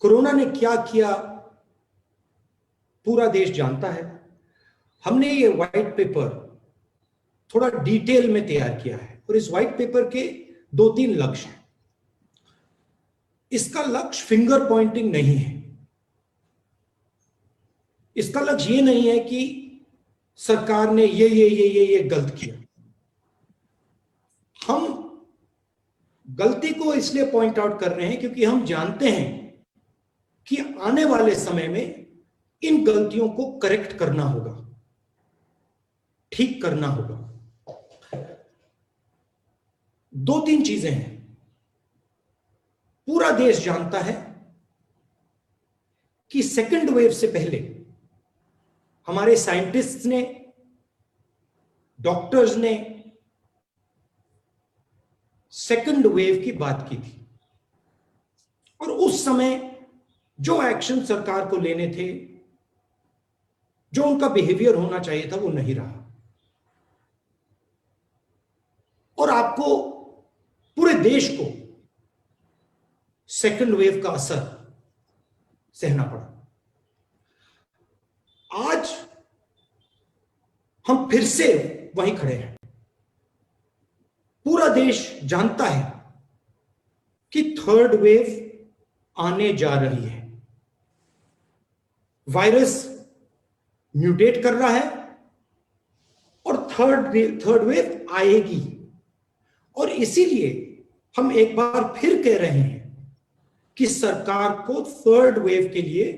Corona ने क्या किया पूरा देश जानता है। हमने ये व्हाइट पेपर थोड़ा डिटेल में तैयार किया है और इस व्हाइट पेपर के 2-3 लक्ष्य हैं। इसका लक्ष्य फिंगर पॉइंटिंग नहीं है। इसका लक्ष्य ये नहीं है कि सरकार ने ये गलत किया। हम गलती को इसलिए पॉइंट आउट कर रहे हैं क्योंकि हम जानते हैं कि आने वाले समय में इन गलतियों को करेक्ट करना होगा, ठीक करना होगा। 2-3 चीजें हैं। पूरा देश जानता है कि सेकेंड वेव से पहले हमारे साइंटिस्ट्स ने, डॉक्टर्स ने सेकेंड वेव की बात की थी और उस समय जो एक्शन सरकार को लेने थे, जो उनका बिहेवियर होना चाहिए था, वो नहीं रहा और आपको, पूरे देश को सेकेंड वेव का असर सहना पड़ा। आज हम फिर से वहीं खड़े हैं। पूरा देश जानता है कि थर्ड वेव आने जा रही है। वायरस म्यूटेट कर रहा है और थर्ड वेव आएगी और इसीलिए हम एक बार फिर कह रहे हैं कि सरकार को थर्ड वेव के लिए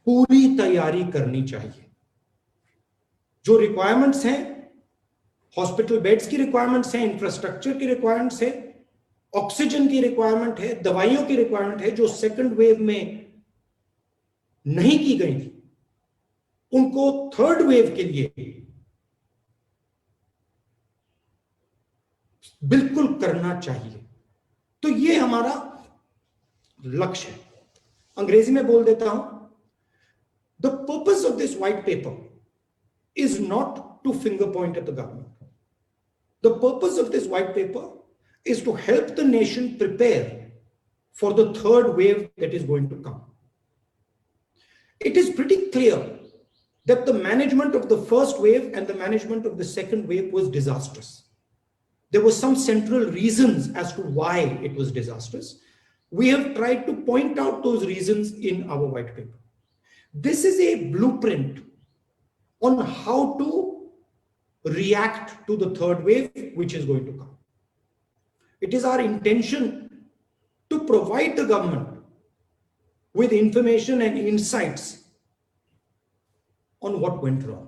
पूरी तैयारी करनी चाहिए। जो रिक्वायरमेंट्स हैं, हॉस्पिटल बेड्स की रिक्वायरमेंट्स हैं, इंफ्रास्ट्रक्चर की रिक्वायरमेंट्स है, ऑक्सीजन की रिक्वायरमेंट है, दवाइयों की रिक्वायरमेंट है, जो सेकंड वेव में नहीं की गई थी, उनको थर्ड वेव के लिए बिल्कुल करना चाहिए। तो ये हमारा लक्ष्य है। अंग्रेजी में बोल देता हूं, the purpose of this white paper is not two finger point at the government. The purpose of this white paper is to help the nation prepare for the third wave that is going to come. It is pretty clear that the management of the first wave and the management of the second wave was disastrous. There were some central reasons as to why it was disastrous. We have tried to point out those reasons in our white paper. This is a blueprint on how to react to the third wave which is going to come. It is our intention to provide the government with information and insights on what went wrong.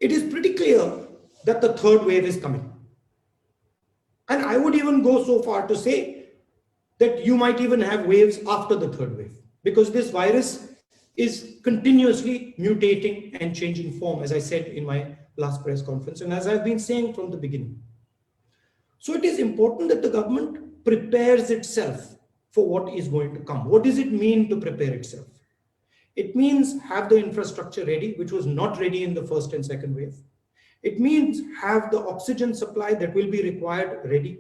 It is pretty clear that the third wave is coming. And I would even go so far to say that you might even have waves after the third wave, because this virus is continuously mutating and changing form, as I said in my last press conference, and as I've been saying from the beginning. So it is important that the government prepares itself for what is going to come. What does it mean to prepare itself? It means have the infrastructure ready, which was not ready in the first and second wave. It means have the oxygen supply that will be required ready.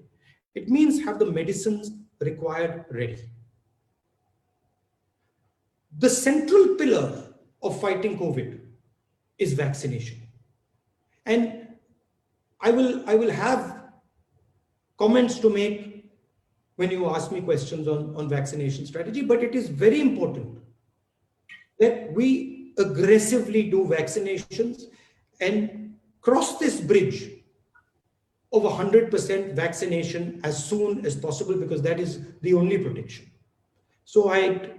It means have the medicines required ready. The central pillar of fighting COVID is vaccination. And I will have comments to make when you ask me questions on vaccination strategy, but it is very important that we aggressively do vaccinations and cross this bridge of 100% vaccination as soon as possible, because that is the only protection. So I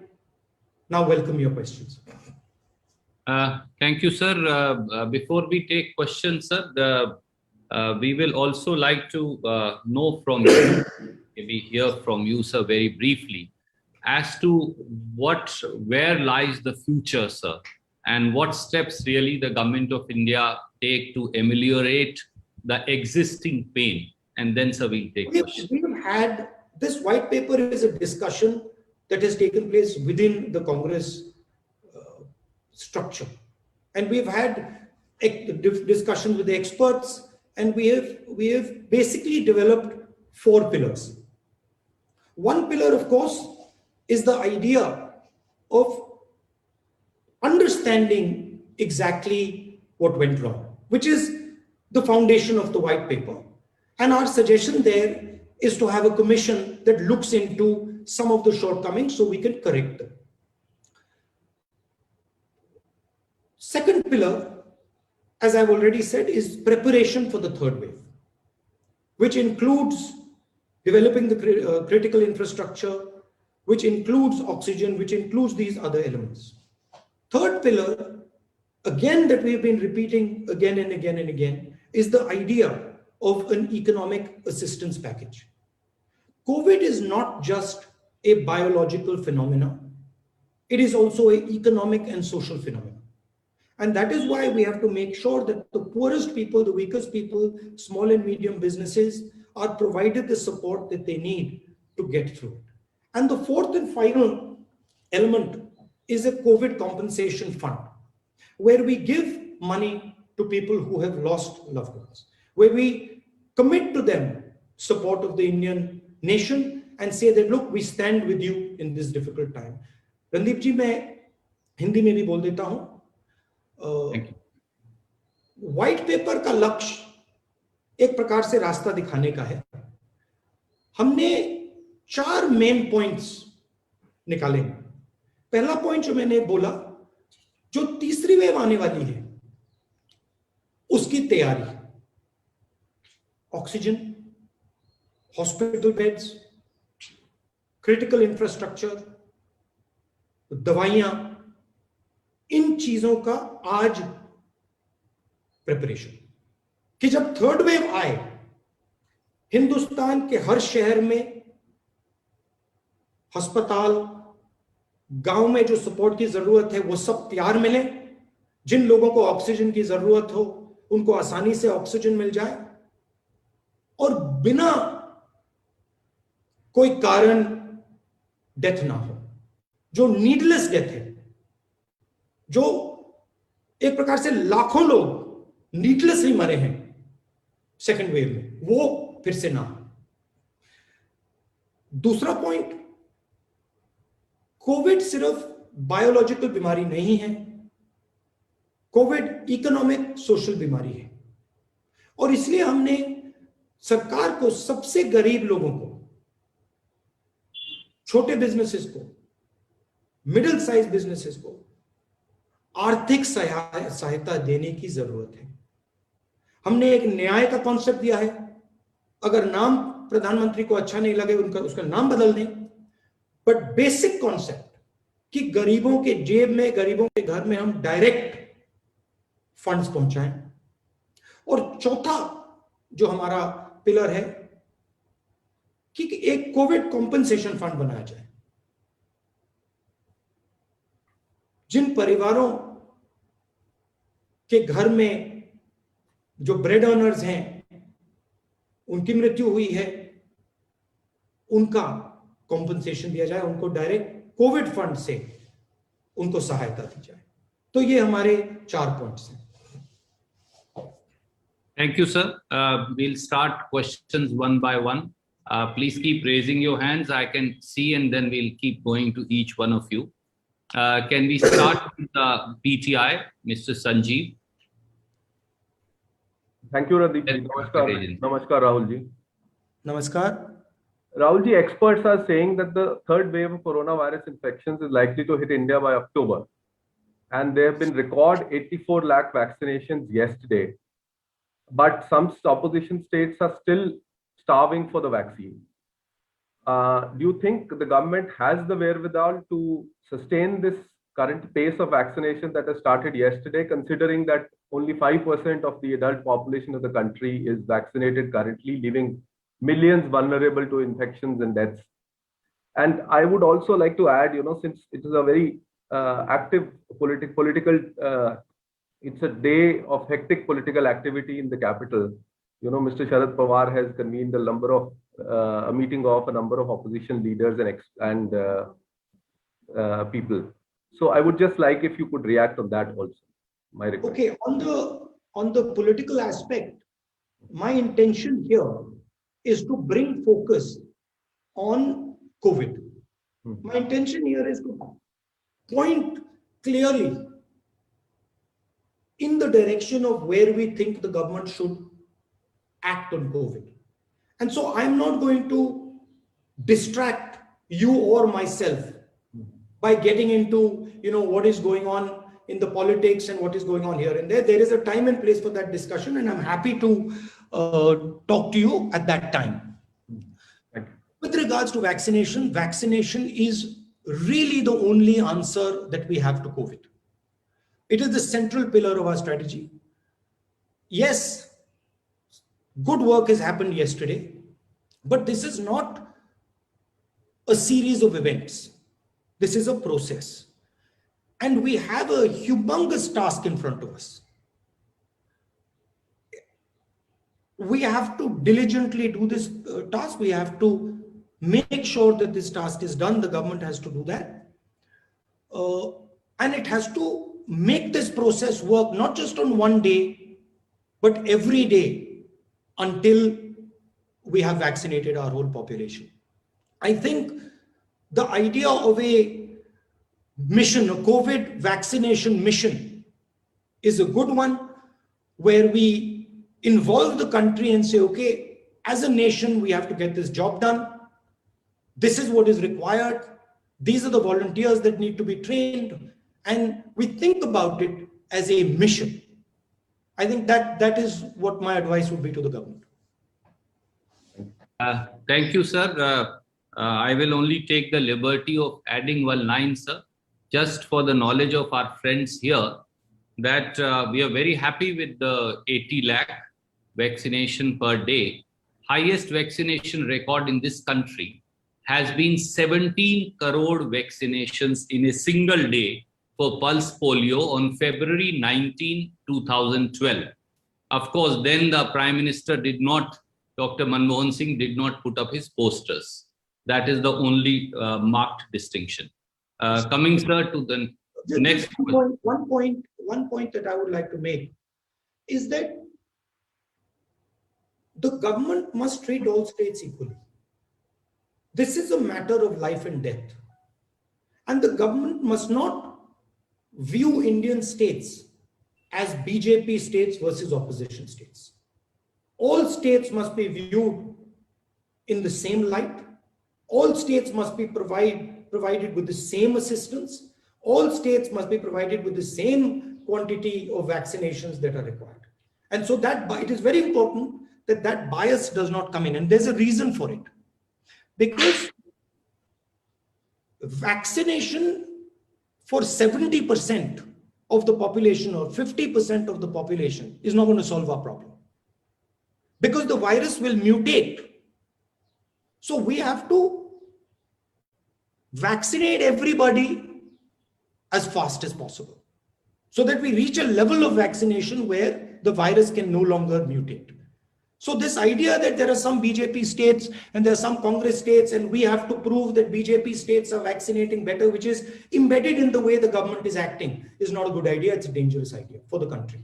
now welcome your questions. Thank you, sir. Before we take questions, sir, we will also like to know from you, maybe hear from you, sir, very briefly, as to where lies the future, sir, and what steps really the government of India take to ameliorate the existing pain. And then, sir, we'll take questions. We've had this white paper is a discussion that has taken place within the Congress structure, and we've had discussions with the experts, and we have basically developed 4 pillars. One pillar, of course, is the idea of understanding exactly what went wrong, which is the foundation of the white paper. And our suggestion there is to have a commission that looks into some of the shortcomings so we can correct them. Second pillar, as I've already said, is preparation for the third wave, which includes developing the critical infrastructure, which includes oxygen, which includes these other elements. Third pillar, again, that we've been repeating again and again and again, is the idea of an economic assistance package. COVID is not just a biological phenomenon. It is also an economic and social phenomenon. And that is why we have to make sure that the poorest people, the weakest people, small and medium businesses are provided the support that they need to get through it. And the fourth and final element is a COVID compensation fund, where we give money to people who have lost loved ones, where we commit to them support of the Indian nation and say that, look, we stand with you in this difficult time. Randeep ji, मैं हिंदी में भी बोल देता हूं. White paper का लक्ष्य एक प्रकार से रास्ता दिखाने का है. हमने 4 मेन पॉइंट्स निकाले. पहला पॉइंट जो मैंने बोला, जो तीसरी वेव आने वाली है उसकी तैयारी, oxygen, hospital beds, critical infrastructure, दवाइयां, इन चीजों का आज प्रिपरेशन, कि जब थर्ड वेव आए हिंदुस्तान के हर शहर में अस्पताल, गांव में जो सपोर्ट की जरूरत है वो सब तैयार मिले. जिन लोगों को ऑक्सीजन की जरूरत हो उनको आसानी से ऑक्सीजन मिल जाए और बिना कोई कारण डेथ ना हो. जो नीडलेस डेथ है, जो एक प्रकार से लाखों लोग नीडलेसली मरे हैं सेकेंड वेव में, वो फिर से ना हो. दूसरा पॉइंट, कोविड सिर्फ बायोलॉजिकल बीमारी नहीं है, कोविड इकोनॉमिक सोशल बीमारी है. और इसलिए हमने सरकार को सबसे गरीब लोगों को, छोटे बिजनेसेस को, मिडिल साइज बिजनेसेस को आर्थिक सहायता देने की जरूरत है. हमने एक न्याय का कॉन्सेप्ट दिया है. अगर नाम प्रधानमंत्री को अच्छा नहीं लगे उसका नाम बदल दें, बट बेसिक कॉन्सेप्ट कि गरीबों के जेब में, गरीबों के घर में हम डायरेक्ट फंड्स पहुंचाएं. और चौथा जो हमारा पिलर है कि एक कोविड कॉम्पनसेशन फंड बनाया जाए. जिन परिवारों के घर में जो ब्रेड अर्नर्स हैं, उनकी मृत्यु हुई है, उनका कॉम्पनसेशन दिया जाए, उनको डायरेक्ट कोविड फंड से उनको सहायता दी जाए. तो ये हमारे 4 पॉइंट्स हैं. Thank you, sir. We'll start questions one by one. Please keep raising your hands. I can see, and then we'll keep going to each one of you. Can we start with the PTI, Mr. Sanjeev? Thank you, Randeep ji. Namaskar, Rahul ji. Namaskar. Rahul ji, experts are saying that the third wave of coronavirus infections is likely to hit India by October. And there have been record 84 lakh vaccinations yesterday. But some opposition states are still starving for the vaccine. Do you think the government has the wherewithal to sustain this current pace of vaccination that has started yesterday, considering that only 5% of the adult population of the country is vaccinated currently, leaving millions vulnerable to infections and deaths? And I would also like to add, since it is a very active political, it's a day of hectic political activity in the capital. Mr. Sharad Pawar has convened a meeting of a number of opposition leaders and people. So I would just like if you could react on that also. My request. Okay, on the political aspect, my intention here is to bring focus on COVID. My intention here is to point clearly in the direction of where we think the government should act on COVID. And so I'm not going to distract you or myself by getting into, what is going on in the politics and what is going on here and there. There is a time and place for that discussion, and I'm happy to talk to you at that time. With regards to vaccination, vaccination is really the only answer that we have to COVID. It is the central pillar of our strategy. Yes, good work has happened yesterday, but this is not a series of events. This is a process. And we have a humongous task in front of us. We have to diligently do this task. We have to make sure that this task is done. The government has to do that. And it has to make this process work, not just on one day, but every day until we have vaccinated our whole population. I think the idea of a mission, a COVID vaccination mission, is a good one, where we involve the country and say, okay, as a nation, we have to get this job done. This is what is required. These are the volunteers that need to be trained. And we think about it as a mission. I think that is what my advice would be to the government. Thank you, sir. I will only take the liberty of adding one line, sir, just for the knowledge of our friends here, that we are very happy with the 80 lakh vaccination per day. Highest vaccination record in this country has been 17 crore vaccinations in a single day for pulse polio on February 19, 2012. Of course, then the Prime Minister Dr. Manmohan Singh did not put up his posters. That is the only marked distinction. Coming, sir, to the next one point that I would like to make is that the government must treat all states equally. This is a matter of life and death. And the government must not view Indian states as BJP states versus opposition states. All states must be viewed in the same light. All states must be provided with the same assistance. All states must be provided with the same quantity of vaccinations that are required. And so that it is very important that bias does not come in. And there's a reason for it. Because vaccination for 70% of the population or 50% of the population is not going to solve our problem. Because the virus will mutate. So we have to vaccinate everybody as fast as possible, so that we reach a level of vaccination where the virus can no longer mutate. So this idea that there are some BJP states and there are some Congress states and we have to prove that BJP states are vaccinating better, which is embedded in the way the government is acting, is not a good idea. It's a dangerous idea for the country.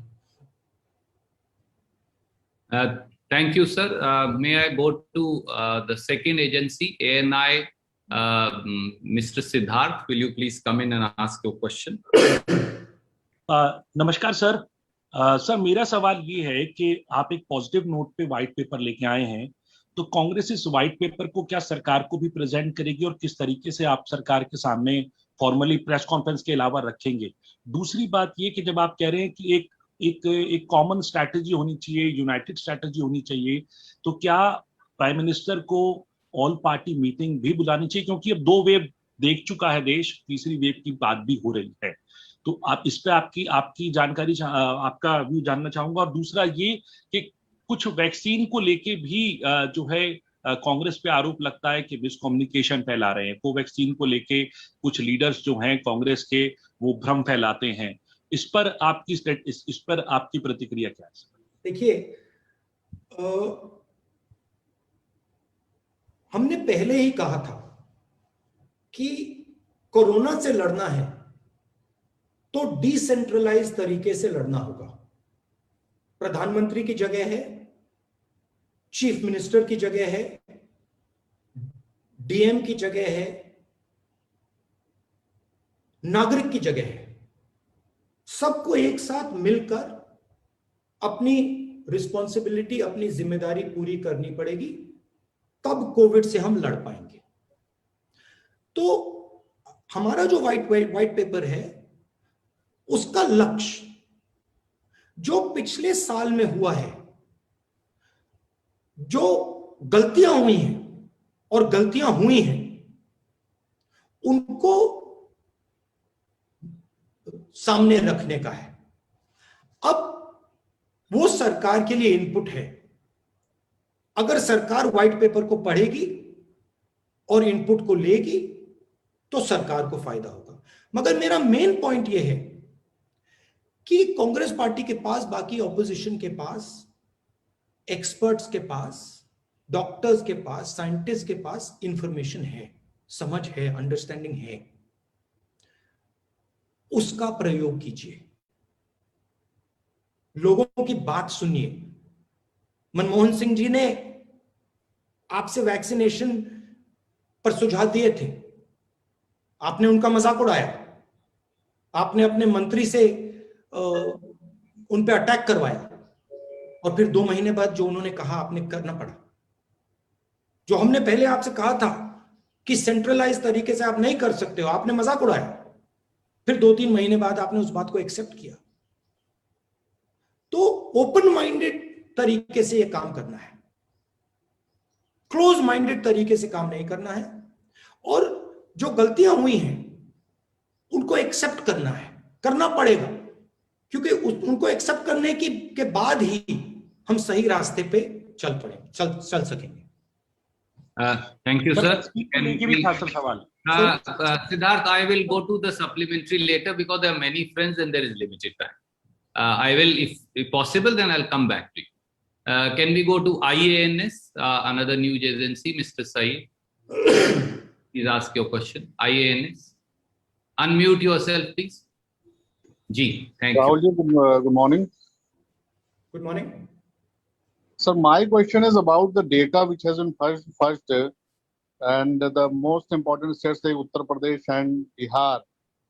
Thank you, sir. May I go to the second agency, ANI, Mr. Siddharth? Will you please come in and ask your question? नमस्कार sir. Sir, मेरा सवाल ये है कि आप एक positive note पे white paper लेके आए हैं, तो कांग्रेस इस व्हाइट पेपर को क्या सरकार को भी प्रेजेंट करेगी और किस तरीके से आप सरकार के सामने फॉर्मली प्रेस कॉन्फ्रेंस के अलावा रखेंगे? दूसरी बात ये कि जब आप कह रहे हैं कि एक कॉमन स्ट्रैटेजी होनी चाहिए, यूनाइटेड स्ट्रैटेजी होनी चाहिए, तो क्या प्राइम मिनिस्टर को ऑल पार्टी मीटिंग भी बुलानी चाहिए? क्योंकि अब 2 वेव देख चुका है देश, तीसरी वेव की बात भी हो रही है। तो आप इस पे आपकी जानकारी, आपका व्यू जानना चाहूंगा। और दूसरा ये कि कुछ वैक्सीन को लेके भी जो है कांग्रेस पे आरोप लगता है कि मिसकम्युनिकेशन फैला रहे हैं। कोवैक्सीन को लेके कुछ लीडर्स जो हैं कांग्रेस के, वो भ्रम फैलाते हैं। इस पर आपकी प्रतिक्रिया क्या है? देखिए, हमने पहले ही कहा था कि कोरोना से लड़ना है तो डिसेंट्रलाइज तरीके से लड़ना होगा। प्रधानमंत्री की जगह है, चीफ मिनिस्टर की जगह है, डीएम की जगह है, नागरिक की जगह है। सबको एक साथ मिलकर अपनी रिस्पॉन्सिबिलिटी, अपनी जिम्मेदारी पूरी करनी पड़ेगी, तब कोविड से हम लड़ पाएंगे। तो हमारा जो व्हाइट पेपर है, उसका लक्ष्य जो पिछले साल में हुआ है, जो गलतियां हुई हैं और गलतियां हुई हैं, उनको सामने रखने का है। अब वो सरकार के लिए इनपुट है। अगर सरकार व्हाइट पेपर को पढ़ेगी और इनपुट को लेगी तो सरकार को फायदा होगा। मगर मेरा मेन पॉइंट यह है कि कांग्रेस पार्टी के पास, बाकी ऑपोजिशन के पास, एक्सपर्ट्स के पास, डॉक्टर्स के पास, साइंटिस्ट के पास इंफॉर्मेशन है, समझ है, अंडरस्टैंडिंग है। उसका प्रयोग कीजिए, लोगों की बात सुनिए। मनमोहन सिंह जी ने आपसे वैक्सीनेशन पर सुझाव दिए थे, आपने उनका मजाक उड़ाया, आपने अपने मंत्री से उन पे अटैक करवाया, और फिर 2 महीने बाद जो उन्होंने कहा आपने करना पड़ा। जो हमने पहले आपसे कहा था कि सेंट्रलाइज तरीके से आप नहीं कर सकते हो, आपने मजाक उड़ाया, फिर 2-3 महीने बाद आपने उस बात को एक्सेप्ट किया। तो ओपन माइंडेड तरीके से यह काम करना है, क्लोज माइंडेड तरीके से काम नहीं करना है। और जो गलतियां हुई हैं उनको एक्सेप्ट करना है, करना पड़ेगा, क्योंकि उनको एक्सेप्ट करने के बाद ही हम सही रास्ते पे चल सकेंगे। Thank you, sir. लेके भी था सर सवाल। Siddharth, I will go to the supplementary later because there are many friends and there is limited time. I will, if possible, then I'll come back to you. Can we go to IANS, another news agency, Mr. Saeed? Please ask your question. IANS. Unmute yourself, please. Ji, thank you. Rahul ji, good morning. Good morning. Sir, my question is about the data which has been first and the most important states like Uttar Pradesh and Bihar,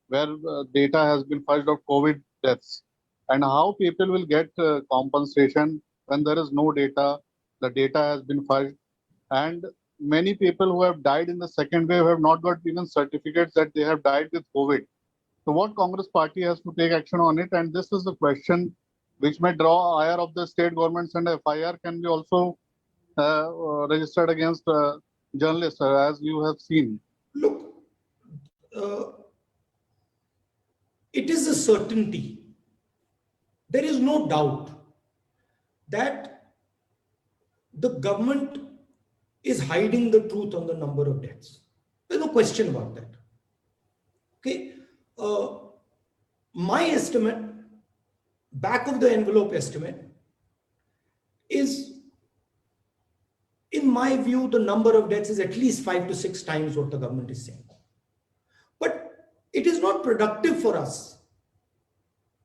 where data has been first of COVID deaths, and how people will get compensation when there is no data. The data has been first, and many people who have died in the second wave have not got even certificates that they have died with COVID. So what Congress party has to take action on it? And this is the question which may draw ire of the state governments, and FIR can be also registered against journalists, as you have seen. Look, it is a certainty. There is no doubt that the government is hiding the truth on the number of deaths. There's no question about that. Okay, my estimate, back of the envelope estimate, is, in my view, the number of deaths is at least 5 to 6 times what the government is saying. But it is not productive for us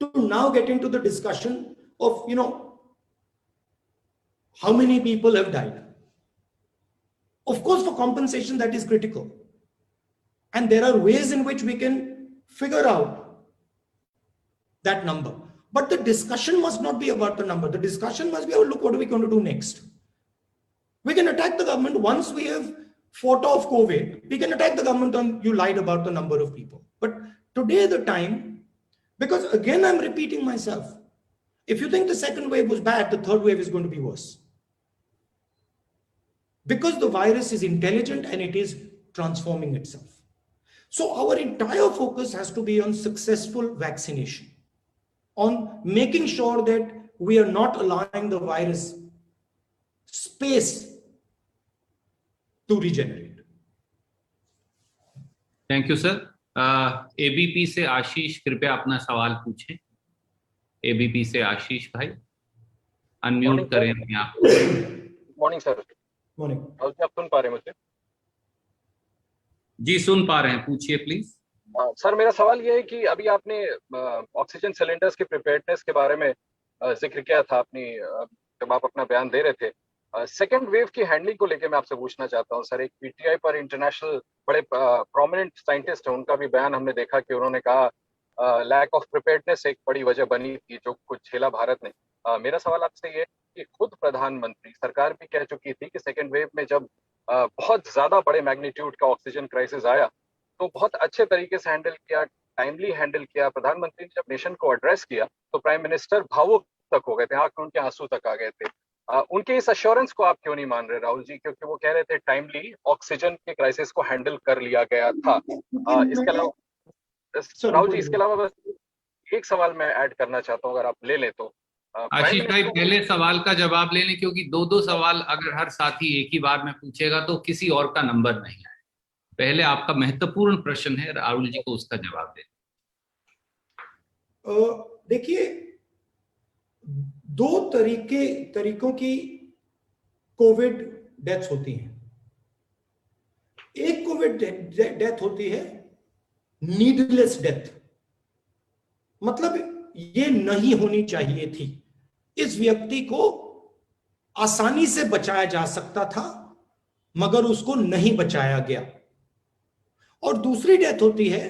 to now get into the discussion of, how many people have died. Of course, for compensation, that is critical. And there are ways in which we can figure out that number. But the discussion must not be about the number. The discussion must be, oh, look, what are we going to do next? We can attack the government once we have fought off COVID. We can attack the government on, you lied about the number of people. But today the time, because again, I'm repeating myself. If you think the second wave was bad, the third wave is going to be worse. Because the virus is intelligent and it is transforming itself. So our entire focus has to be on successful vaccination, on making sure that we are not allowing the virus space to regenerate. Thank you, sir. ABP से आशीष, कृपया अपना सवाल पूछें। ABP से आशीष भाई, unmute करें अपने आप को। Morning sir. मॉर्निंग। आप सुन पा रहे हैं मुझे? जी सुन पा रहे हैं, पूछिए प्लीज। सर, मेरा सवाल ये है कि अभी आपने ऑक्सीजन सिलेंडर्स के प्रिपेयर्डनेस के बारे में जिक्र किया था अपनी, जब आप अपना बयान दे रहे थे। सेकेंड वेव की हैंडलिंग को लेकर मैं आपसे पूछना चाहता हूँ सर। एक पीटीआई पर इंटरनेशनल बड़े प्रोमिनेंट साइंटिस्ट हैं, उनका भी बयान हमने देखा कि उन्होंने कहा लैक ऑफ प्रिपेयर्डनेस एक बड़ी वजह बनी थी जो कुछ झेला भारत ने। मेरा सवाल आपसे ये है कि खुद प्रधानमंत्री सरकार भी कह चुकी थी कि सेकेंड वेव में जब बहुत ज्यादा बड़े मैग्नीट्यूड का ऑक्सीजन क्राइसिस आया तो बहुत अच्छे तरीके से हैंडल किया, टाइमली हैंडल किया। प्रधानमंत्री ने जब नेशन को एड्रेस किया तो प्राइम मिनिस्टर भावुक तक हो गए थे, आंख में उनके आंसू तक आ गए थे। उनके इस अश्योरेंस को आप क्यों नहीं मान रहे राहुल जी? क्योंकि वो कह रहे थे टाइमली ऑक्सीजन के क्राइसिस को हैंडल कर लिया गया था। इसके अलावा राहुल जी, इसके अलावा बस एक सवाल मैं ऐड करना चाहता हूँ, अगर आप ले लें तो। आशीष भाई, पहले सवाल का जवाब ले लें, क्योंकि दो दो सवाल अगर हर साथी एक ही बार में पूछेगा तो किसी और का नंबर नहीं है। पहले आपका महत्वपूर्ण प्रश्न है, राहुल जी को उसका जवाब दें। देखिए, दो तरीकों की कोविड डेथ्स होती हैं। एक कोविड डेथ होती है नीडलेस डेथ, मतलब ये नहीं होनी चाहिए थी, इस व्यक्ति को आसानी से बचाया जा सकता था मगर उसको नहीं बचाया गया। और दूसरी डेथ होती है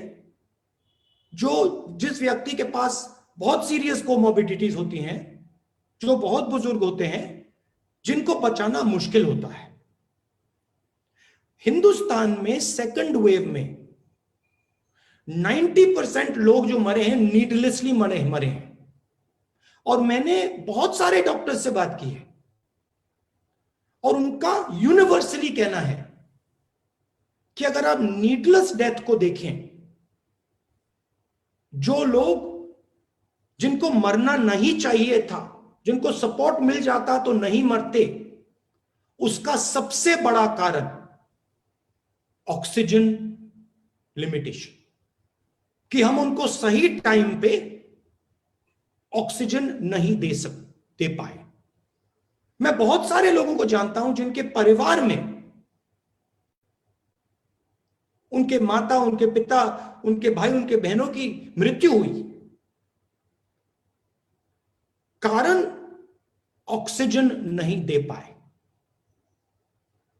जिस व्यक्ति के पास बहुत सीरियस कोमोर्बिडिटीज होती हैं, जो बहुत बुजुर्ग होते हैं, जिनको बचाना मुश्किल होता है। हिंदुस्तान में सेकंड वेव में 90% लोग जो मरे हैं नीडलेसली मरे हैं। और मैंने बहुत सारे डॉक्टर्स से बात की है और उनका यूनिवर्सली कहना है कि अगर आप नीडलेस डेथ को देखें, जो लोग जिनको मरना नहीं चाहिए था, जिनको सपोर्ट मिल जाता तो नहीं मरते, उसका सबसे बड़ा कारण ऑक्सीजन लिमिटेशन, कि हम उनको सही टाइम पे ऑक्सीजन नहीं दे पाए। मैं बहुत सारे लोगों को जानता हूं जिनके परिवार में उनके माता, उनके पिता, उनके भाई, उनके बहनों की मृत्यु हुई, कारण ऑक्सीजन नहीं दे पाए।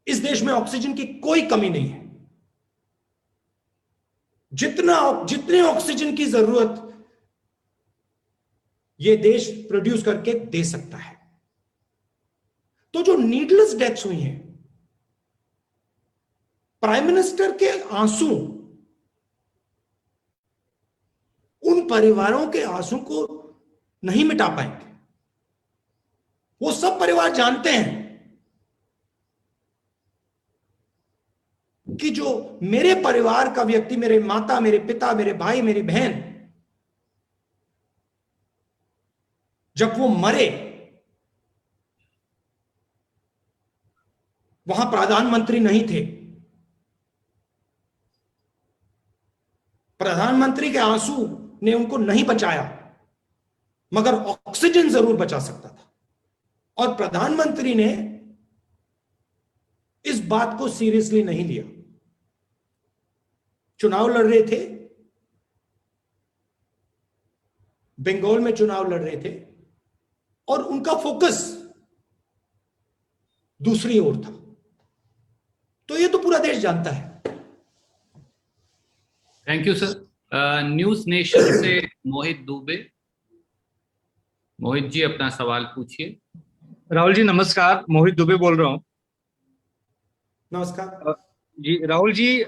इस देश में ऑक्सीजन की कोई कमी नहीं है। जितने ऑक्सीजन की जरूरत यह देश प्रोड्यूस करके दे सकता है। तो जो नीडलेस डेथ्स हुई हैं, प्राइम मिनिस्टर के आंसू उन परिवारों के आंसू को नहीं मिटा पाएंगे। वो सब परिवार जानते हैं कि जो मेरे परिवार का व्यक्ति, मेरे माता, मेरे पिता, मेरे भाई, मेरी बहन, जब वो मरे, वहां प्रधानमंत्री नहीं थे। प्रधानमंत्री के आंसू ने उनको नहीं बचाया, मगर ऑक्सीजन जरूर बचा सकता था। और प्रधानमंत्री ने इस बात को सीरियसली नहीं लिया। चुनाव लड़ रहे थे, बंगाल में चुनाव लड़ रहे थे, और उनका फोकस दूसरी ओर था। तो ये तो पूरा देश जानता है। Thank you sir. News nation से मोहित दुबे। मोहित जी, अपना सवाल पूछिए। राहुल जी नमस्कार, मोहित दुबे बोल रहा हूँ। नमस्कार जी राहुल जी,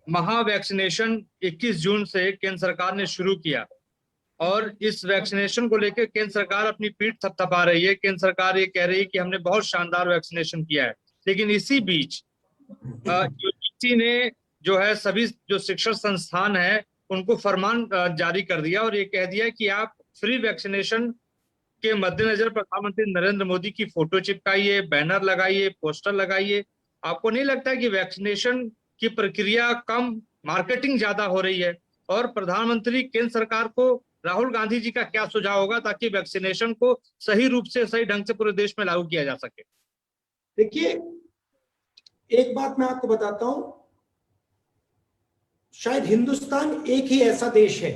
महा वैक्सीनेशन 21 जून से केंद्र सरकार ने शुरू किया और इस वैक्सीनेशन को लेकर केंद्र सरकार अपनी पीठ थपथपा रही है। केंद्र सरकार ये कह रही है कि हमने बहुत शानदार वैक्सीनेशन किया है, लेकिन इसी बीच यूजीसी ने जो है सभी जो शिक्षण संस्थान है उनको फरमान जारी कर दिया और ये कह दिया कि आप फ्री वैक्सीनेशन के मद्देनजर प्रधानमंत्री नरेंद्र मोदी की फोटो चिपकाइए, बैनर लगाइए, पोस्टर लगाइए। आपको नहीं लगता कि वैक्सीनेशन की प्रक्रिया कम, मार्केटिंग ज्यादा हो रही है? और प्रधानमंत्री, केंद्र सरकार को राहुल गांधी जी का क्या सुझाव होगा ताकि वैक्सीनेशन को सही रूप से, सही ढंग से पूरे देश में लागू किया जा सके? देखिए, एक बात मैं आपको बताता हूं, शायद हिंदुस्तान एक ही ऐसा देश है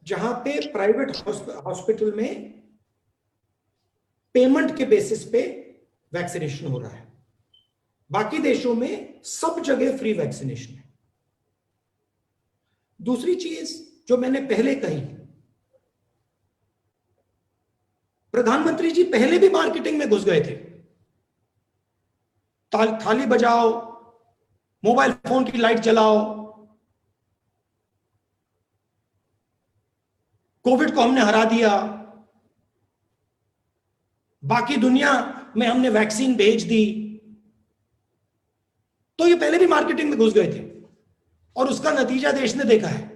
जहां पे प्राइवेट हॉस्पिटल में पेमेंट के बेसिस पे वैक्सीनेशन हो रहा है। बाकी देशों में सब जगह फ्री वैक्सीनेशन है। दूसरी चीज जो मैंने पहले कही, प्रधानमंत्री जी पहले भी मार्केटिंग में घुस गए थे। थाली बजाओ, मोबाइल फोन की लाइट जलाओ, कोविड को हमने हरा दिया, बाकी दुनिया में हमने वैक्सीन भेज दी। तो ये पहले भी मार्केटिंग में घुस गए थे और उसका नतीजा देश ने देखा है।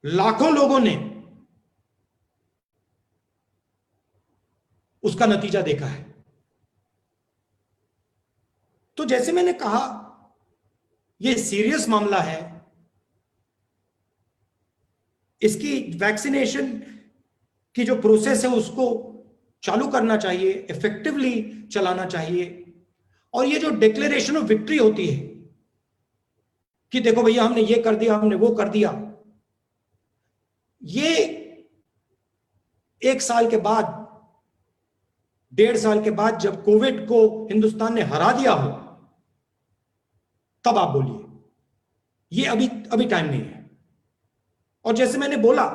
लाखों लोगों ने उसका नतीजा देखा है। तो जैसे मैंने कहा, यह सीरियस मामला है। इसकी वैक्सीनेशन की जो प्रोसेस है उसको चालू करना चाहिए, इफेक्टिवली चलाना चाहिए। और ये जो डिक्लेरेशन ऑफ विक्ट्री होती है कि देखो भैया हमने ये कर दिया, हमने वो कर दिया, ये 1 साल के बाद, 1.5 साल के बाद जब कोविड को हिंदुस्तान ने हरा दिया हो, तब आप बोलिए। ये अभी टाइम नहीं है। और जैसे मैंने बोला,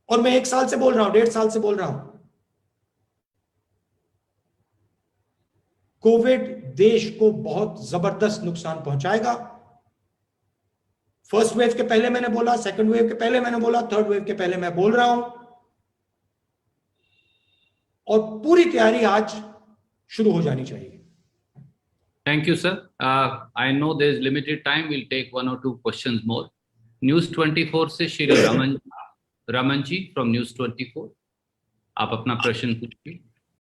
और मैं 1 साल से बोल रहा हूं, 1.5 साल से बोल रहा हूं, कोविड देश को बहुत जबरदस्त नुकसान पहुंचाएगा। फर्स्ट वेव के पहले मैंने बोला, सेकंड वेव के पहले मैंने बोला, थर्ड वेव के पहले मैं बोल रहा हूं। और पूरी तैयारी आज शुरू हो जानी चाहिए। Thank you, sir. I know there is limited time. We'll take 1 or 2 questions more. News 24 से श्री रमन जी from News 24, आप अपना प्रश्न पूछिए।